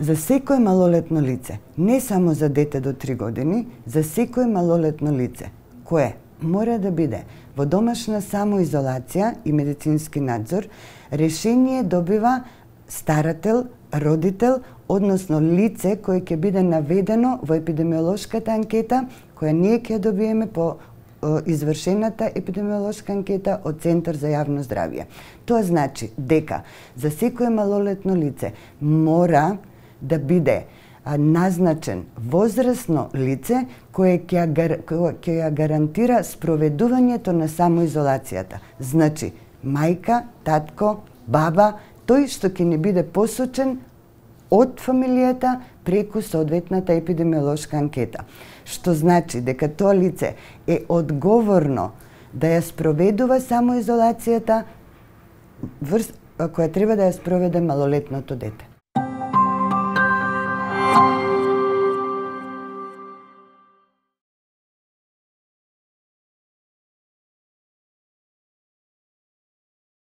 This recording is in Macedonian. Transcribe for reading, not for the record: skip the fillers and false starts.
За секое малолетно лице, не само за дете до 3 години, за секое малолетно лице, кое мора да биде во домашна самоизолација и медицински надзор, решение добива старател, родител, односно лице кое ќе биде наведено во епидемиолошката анкета, која ние ќе добиеме по извршената епидемиолошка анкета од Центар за јавно здравје. Тоа значи дека за секое малолетно лице мора да биде назначен возрасно лице кое ќе ја гарантира спроведувањето на самоизолацијата. Значи, мајка, татко, баба, тој што ќе ни биде посочен од фамилијата преку соодветната епидемиолошка анкета. Што значи дека тоа лице е одговорно да ја спроведува самоизолацијата која треба да ја спроведе малолетното дете.